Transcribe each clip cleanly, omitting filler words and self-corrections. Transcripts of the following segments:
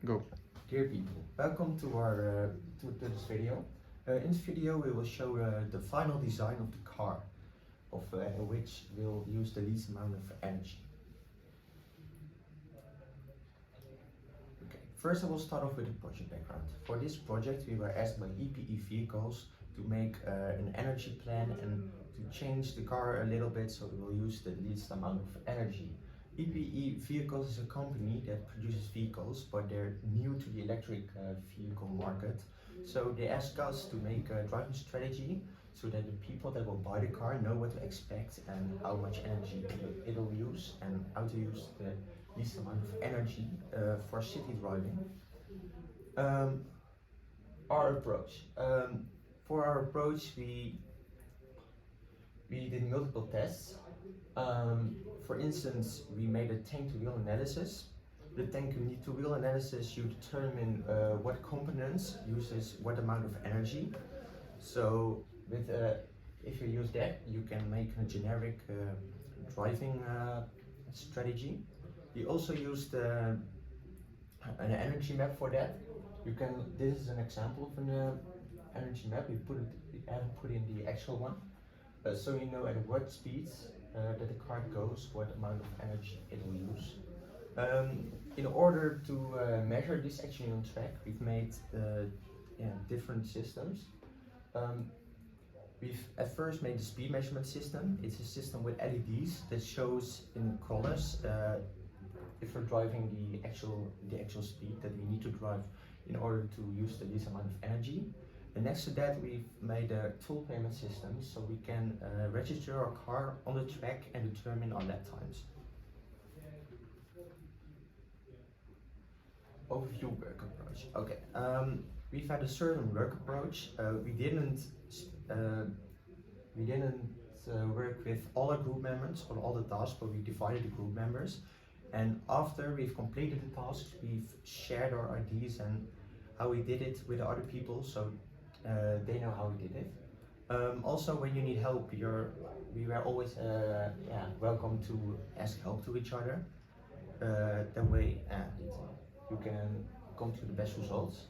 Go. Dear people, welcome to our to this video. In this video we will show the final design of the car, of which will use the least amount of energy. Okay, first I will start off with the project background. For this project we were asked by EPE Vehicles to make an energy plan and to change the car a little bit so it will use the least amount of energy. EPE Vehicles is a company that produces vehicles, but they're new to the electric vehicle market. So they asked us to make a driving strategy so that the people that will buy the car know what to expect and how much energy it'll use and how to use the least amount of energy for city driving. Our approach. For our approach, we did multiple tests. For instance, we made a tank-to-wheel analysis. The tank-to-wheel analysis, you determine what components uses what amount of energy. So with if you use that, you can make a generic driving strategy. We also used an energy map for that. This is an example of an energy map. We haven't put in the actual one, so you know at what speeds that the car goes, what amount of energy it will use. In order to measure this actually on track, we've made different systems. We've at first made the speed measurement system. It's a system with LEDs that shows in colors if we're driving the actual speed that we need to drive in order to use the least amount of energy. And next to that, we've made a toll payment system so we can register our car on the track and determine our lap times. Overview work approach. Okay, we've had a certain work approach. We didn't work with all our group members on all the tasks, but we divided the group members. And after we've completed the tasks, we've shared our ideas and how we did it with other people, so they know how we did it. Also, when you need help, we were always welcome to ask help to each other. That way you can come to the best results.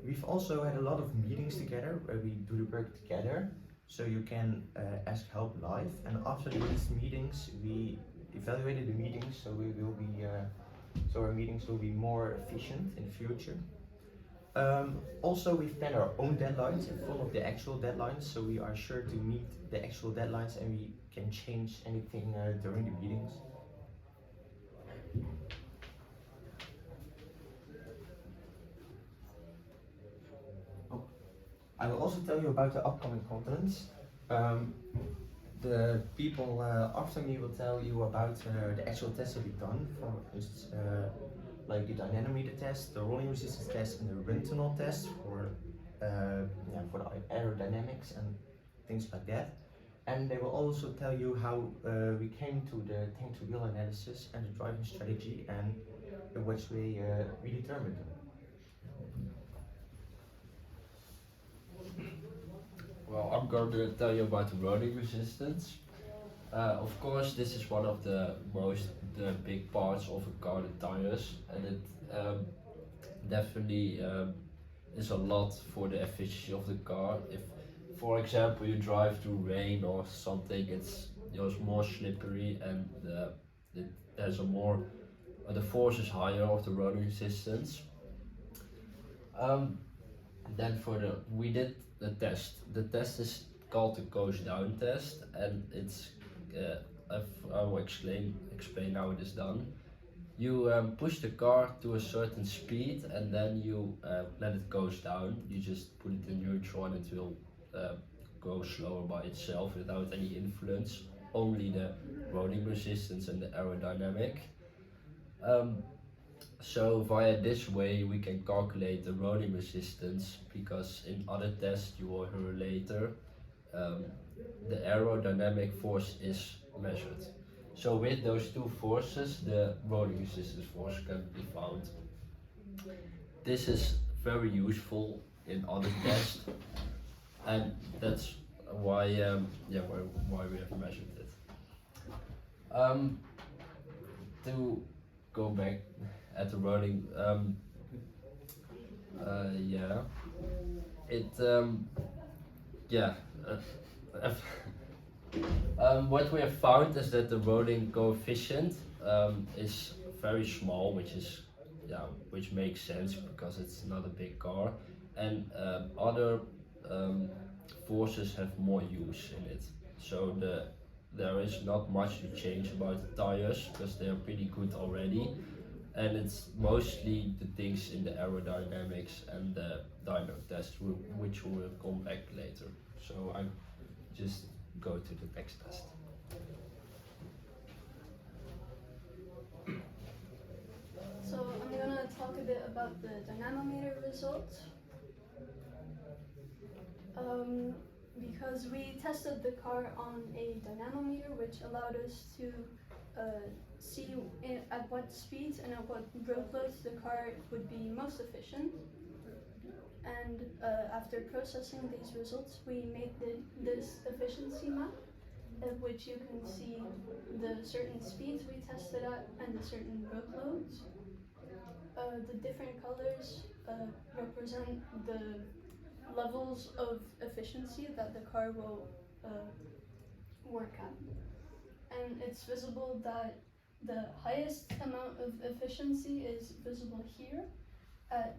We've also had a lot of meetings together where we do the work together, so you can ask help live. And after these meetings, we evaluated the meetings, so our meetings will be more efficient in the future. Also, we've planned our own deadlines and follow the actual deadlines, so we are sure to meet the actual deadlines and we can change anything during the meetings. I will also tell you about the upcoming contents. The people after me will tell you about the actual tests that we've done, for instance, like the dynamometer test, the rolling resistance test, and the wind tunnel test for the aerodynamics and things like that. And they will also tell you how we came to the tank-to-wheel analysis and the driving strategy and in which way we determined them. Well, I'm going to tell you about the rolling resistance. Of course, this is one of the big parts of a car, the tires, and it definitely is a lot for the efficiency of the car. If, for example, you drive through rain or something, it's more slippery and the force is higher of the rolling resistance. Then we did the test. The test is called the goes down test, and it's I will explain how it is done. You push the car to a certain speed and then you let it goes down. You just put it in neutral and it will go slower by itself without any influence, only the rolling resistance and the aerodynamic. So via this way we can calculate the rolling resistance, because in other tests you will hear later, the aerodynamic force is measured. So with those two forces, the rolling resistance force can be found. This is very useful in other tests, and that's why we have measured it. To go back, at the rolling. Yeah, it yeah. Uh, what we have found is that the rolling coefficient is very small, which is which makes sense because it's not a big car, and other um, forces have more use in it. So there is not much to change about the tires because they are pretty good already, and it's mostly the things in the aerodynamics and the dyno test which we will come back later. So I just go to the next test. So I'm gonna talk a bit about the dynamometer results. Because we tested the car on a dynamometer, which allowed us to see at what speeds and at what road loads the car would be most efficient. And after processing these results, we made this efficiency map, at which you can see the certain speeds we tested at and the certain road loads. The different colors represent the levels of efficiency that the car will work at. And it's visible that the highest amount of efficiency is visible here at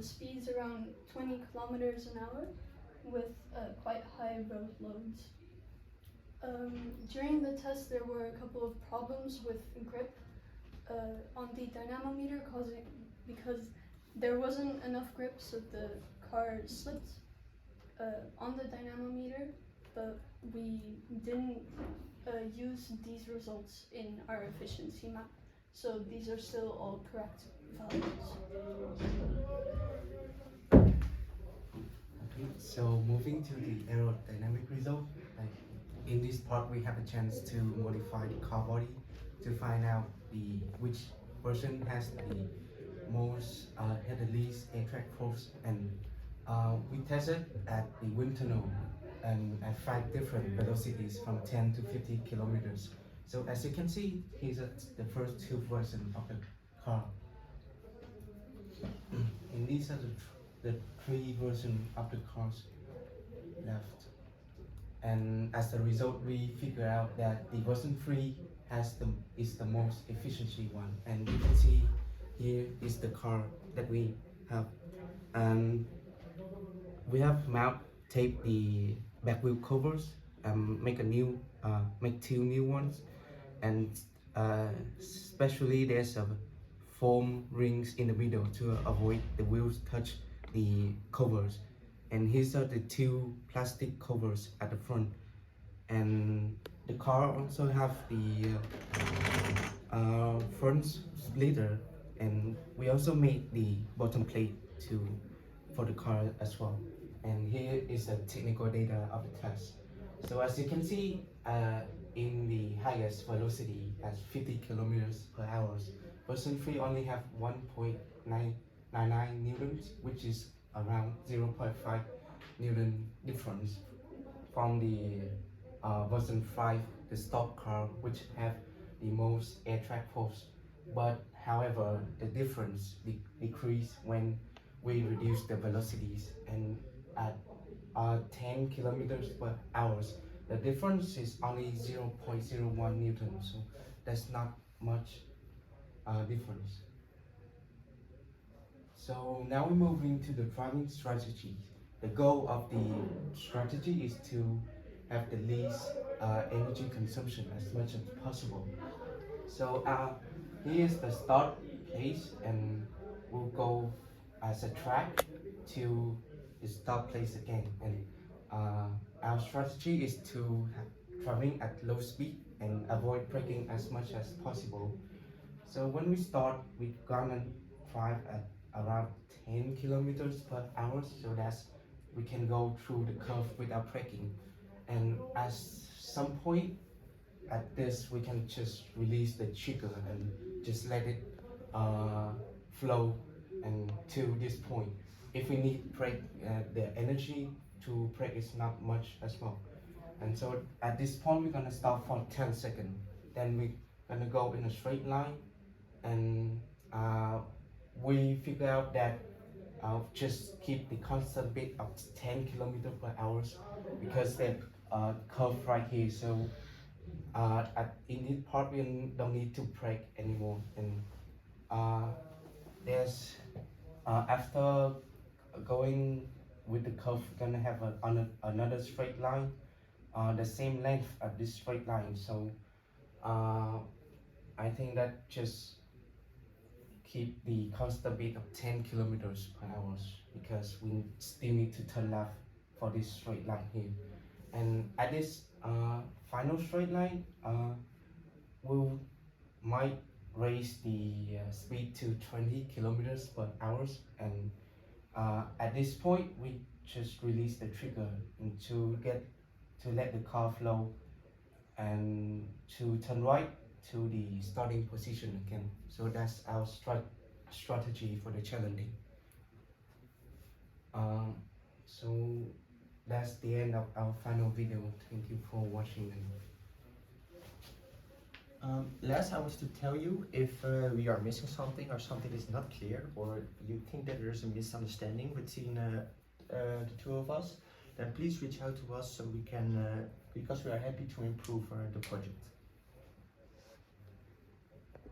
speeds around 20 kilometers an hour with quite high road loads. During the test there were a couple of problems with grip on the dynamometer because there wasn't enough grip, so the car slipped on the dynamometer, but we didn't use these results in our efficiency map, so these are still all correct values. Okay, so moving to the aerodynamic result, like in this part we have a chance to modify the car body to find out which version has the least air track force, and we tested at the wind tunnel and at 5 different velocities from 10 to 50 kilometers. So as you can see, here's the first 2 versions of the car. And these are the 3 versions of the cars left. And as a result, we figure out that the version 3 is the most efficiency one. And you can see here is the car that we have. And we have taped the back wheel covers and make 2 new ones, and especially there's a foam rings in the middle to avoid the wheels touch the covers. And here are the 2 plastic covers at the front. And the car also have the front splitter, and we also made the bottom plate for the car as well. And here is the technical data of the test. So as you can see, in the highest velocity at 50 kilometers per hour, version 3 only have 1.999 newtons, which is around 0.5 newton difference from the version 5, the stock car, which have the most air track force. But however, the difference decrease when we reduce the velocities, and at 10 kilometers per hour, the difference is only 0.01 newton, so that's not much difference. So now we're moving to the driving strategy. The goal of the strategy is to have the least energy consumption as much as possible. So here's the start place, and we'll go as a track to the start place again. And our strategy is to traveling at low speed and avoid braking as much as possible. So when we start, we're gonna drive at around 10 kilometers per hour, so that we can go through the curve without braking. And at some point at this, we can just release the trigger and just let it flow, and to this point. If we need brake, the energy to brake is not much as well. And so at this point, we're gonna stop for 10 seconds. Then we're gonna go in a straight line, and we figure out that just keep the constant bit of 10 kilometers per hour because that curve right here. So in this part we don't need to brake anymore. And there's after going with the curve, we're gonna have another straight line, the same length as this straight line. So I think that just keep the constant beat of 10 kilometers per hour because we still need to turn left for this straight line here. And at this final straight line, we might raise the speed to 20 kilometers per hour. And at this point, we just release the trigger and to let the car flow and to turn right to the starting position again. So that's our strategy for the challenging. So that's the end of our final video. Thank you for watching. Last, I want to tell you if we are missing something or something is not clear, or you think that there's a misunderstanding between the two of us, then please reach out to us so we can, because we are happy to improve the project.